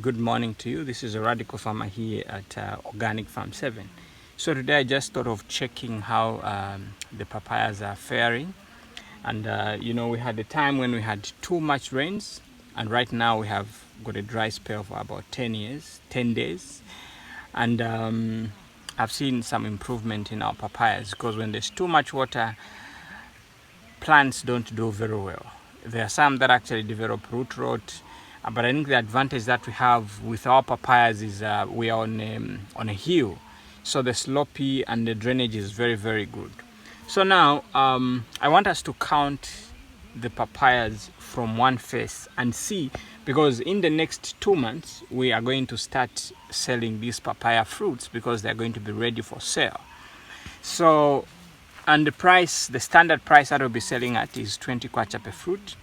Good morning to you. This is a radical farmer here at Organic Farm 7. So today I just thought of checking how the papayas are faring. And we had a time when we had too much rains, and right now we have got a dry spell for about 10 days. And I've seen some improvement in our papayas, because when there's too much water, plants don't do very well. There are some that actually develop root rot. But I think the advantage that we have with our papayas is we are on a hill, so the slopey and the drainage is very, very good. So now I want us to count the papayas from one face and see, because in the next 2 months we are going to start selling these papaya fruits because they're going to be ready for sale. So, and the standard price that we'll be selling at is 20 kwacha per fruit.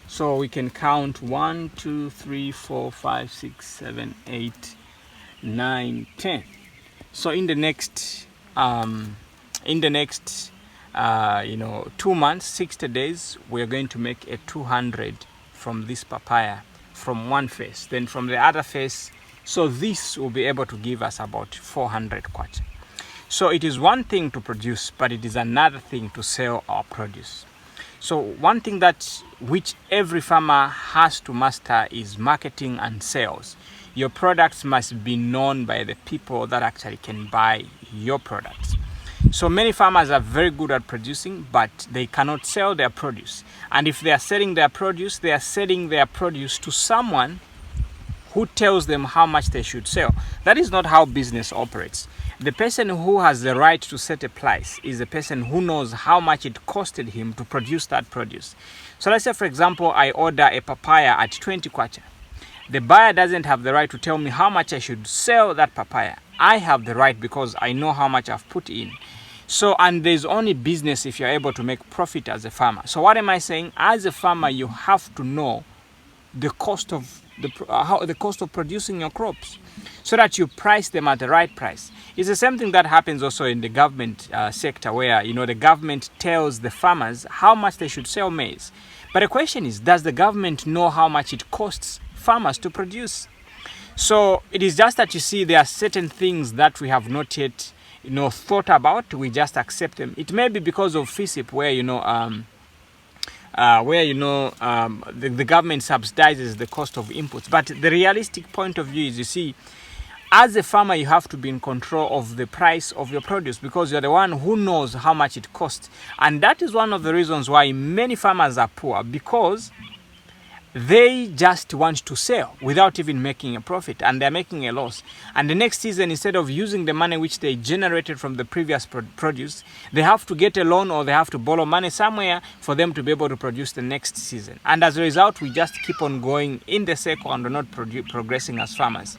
So we can count 1, 2, 3, 4, 5, 6, 7, 8, 9, 10. So in the next 2 months, 60 days, we are going to make a 200 from this papaya from one face. Then from the other face, so this will be able to give us about 400 kwacha. So it is one thing to produce, but it is another thing to sell our produce. So one thing which every farmer has to master is marketing and sales. Your products must be known by the people that actually can buy your products. So many farmers are very good at producing, but they cannot sell their produce. And if they are selling their produce, they are selling their produce to someone who tells them how much they should sell. That is not how business operates. The person who has the right to set a price is the person who knows how much it costed him to produce that produce. So let's say, for example, I order a papaya at 20 kwacha. The buyer doesn't have the right to tell me how much I should sell that papaya. I have the right because I know how much I've put in. So, and there's only business if you're able to make profit as a farmer. So what am I saying? As a farmer, you have to know the cost of the cost of producing your crops, so that you price them at the right price. It's the same thing that happens also in the government sector, where the government tells the farmers how much they should sell maize. But the question is, does the government know how much it costs farmers to produce? So it is just that, you see, there are certain things that we have not yet thought about. We just accept them. It may be because of FISIP, where the government subsidizes the cost of inputs. But the realistic point of view is, you see, as a farmer, you have to be in control of the price of your produce, because you're the one who knows how much it costs. And that is one of the reasons why many farmers are poor, because they just want to sell without even making a profit, and they're making a loss. And the next season, instead of using the money which they generated from the previous produce, they have to get a loan or they have to borrow money somewhere for them to be able to produce the next season. And as a result, we just keep on going in the circle and we're not progressing as farmers.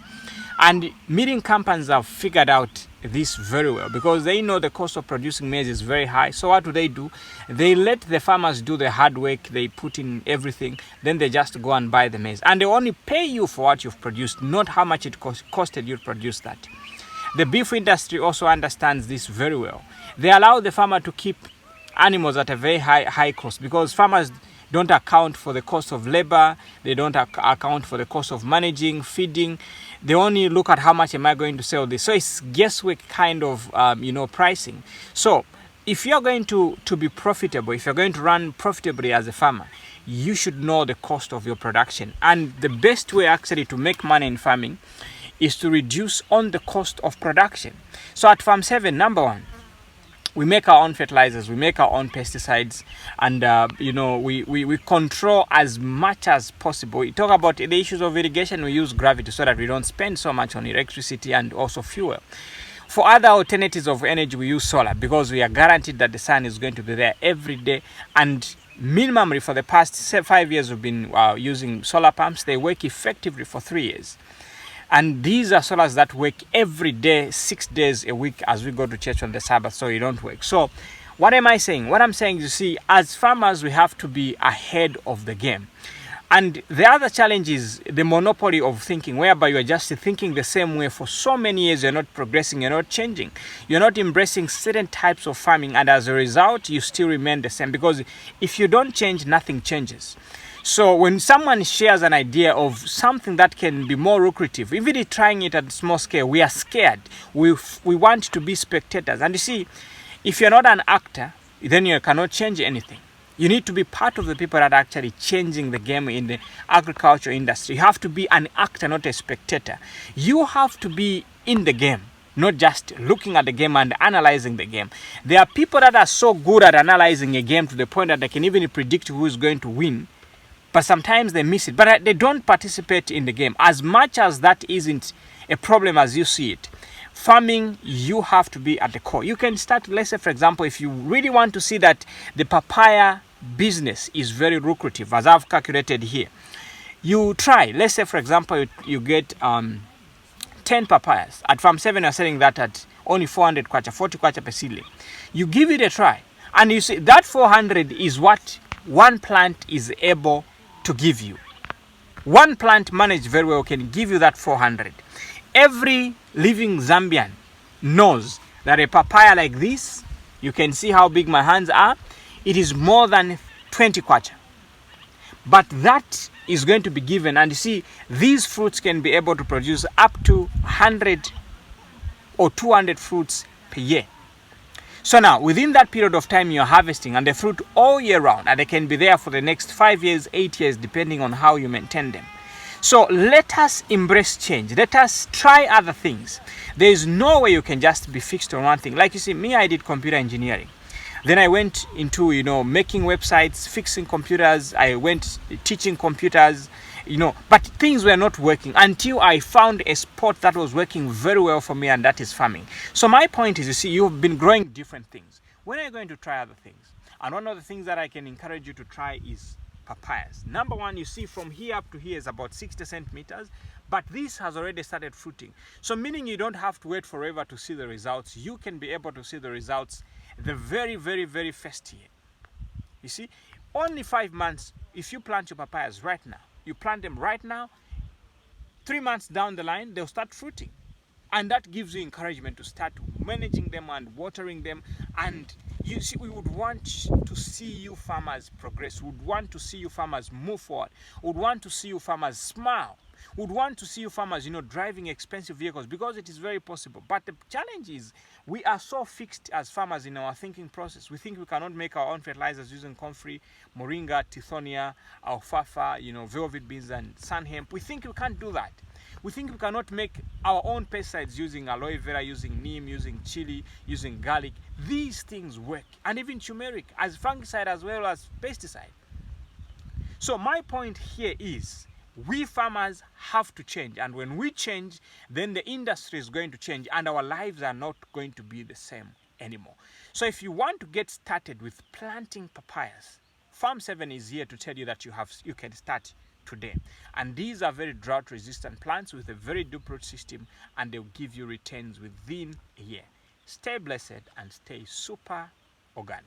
And milling companies have figured out this very well, because they know the cost of producing maize is very high. So what do? They let the farmers do the hard work. They put in everything. Then they just go and buy the maize. And they only pay you for what you've produced, not how much it costed you to produce that. The beef industry also understands this very well. They allow the farmer to keep animals at a very high cost, because farmers don't account for the cost of labor. They don't account for the cost of managing, feeding. They only look at how much am I going to sell this. So it's guesswork kind of, pricing. So if you're going to be profitable, if you're going to run profitably as a farmer, you should know the cost of your production. And the best way actually to make money in farming is to reduce on the cost of production. So at Farm 7, number one, we make our own fertilizers, we make our own pesticides, and we control as much as possible. We talk about the issues of irrigation. We use gravity so that we don't spend so much on electricity and also fuel. For other alternatives of energy, we use solar, because we are guaranteed that the sun is going to be there every day. And minimally for the past 5 years, we've been using solar pumps. They work effectively for 3 years. And these are solars that work every day, 6 days a week, as we go to church on the Sabbath, so you don't work. So what am I saying? What I'm saying is, you see, as farmers, we have to be ahead of the game. And the other challenge is the monopoly of thinking, whereby you are just thinking the same way for so many years. You're not progressing, you're not changing, you're not embracing certain types of farming, and as a result, you still remain the same. Because if you don't change, nothing changes. So when someone shares an idea of something that can be more lucrative, even trying it at small scale, we are scared. We want to be spectators. And you see, if you're not an actor, then you cannot change anything. You need to be part of the people that are actually changing the game in the agriculture industry. You have to be an actor, not a spectator. You have to be in the game, not just looking at the game and analyzing the game. There are people that are so good at analyzing a game to the point that they can even predict who is going to win, but sometimes they miss it. But they don't participate in the game. As much as that isn't a problem as you see it, farming, you have to be at the core. You can start, let's say, for example, if you really want to see that the papaya business is very lucrative, as I've calculated here, you try, let's say, for example, you get 10 papayas. At Farm 7, you're selling that at only 400 kwacha, 40 kwacha per seedling. You give it a try, and you see that 400 is what one plant is able to give you. One plant managed very well can give you that 400. Every living Zambian knows that a papaya like this, you can see how big my hands are, it is more than 20 kwacha. But that is going to be given, and you see, these fruits can be able to produce up to 100 or 200 fruits per year. So now, within that period of time, you're harvesting, and the fruit all year round, and they can be there for the next 5 years, 8 years, depending on how you maintain them. So let us embrace change. Let us try other things. There is no way you can just be fixed on one thing. Like you see, me, I did computer engineering. Then I went into, making websites, fixing computers. I went teaching computers, but things were not working until I found a sport that was working very well for me, and that is farming. So my point is, you see, you've been growing different things. When are you going to try other things? And one of the things that I can encourage you to try is papayas. Number one, you see from here up to here is about 60 centimeters, but this has already started fruiting. So meaning you don't have to wait forever to see the results. You can be able to see the results the very, very, very first year. You see, only 5 months, if you plant your papayas right now, you plant them right now, 3 months down the line, they'll start fruiting. And that gives you encouragement to start managing them and watering them. And you see, we would want to see you farmers progress. We would want to see you farmers move forward. We would want to see you farmers smile. We would want to see you farmers, driving expensive vehicles, because it is very possible. But the challenge is we are so fixed as farmers in our thinking process. We think we cannot make our own fertilizers using comfrey, moringa, tithonia, alfalfa, velvet beans and sun hemp. We think we can't do that. We think we cannot make our own pesticides using aloe vera, using neem, using chili, using garlic. These things work. And even turmeric as fungicide as well as pesticide. So my point here is, we farmers have to change. And when we change, then the industry is going to change, and our lives are not going to be the same anymore. So if you want to get started with planting papayas, Farm 7 is here to tell you that you can start today. And these are very drought resistant plants with a very deep root system, and they'll give you returns within a year. Stay blessed and stay super organic.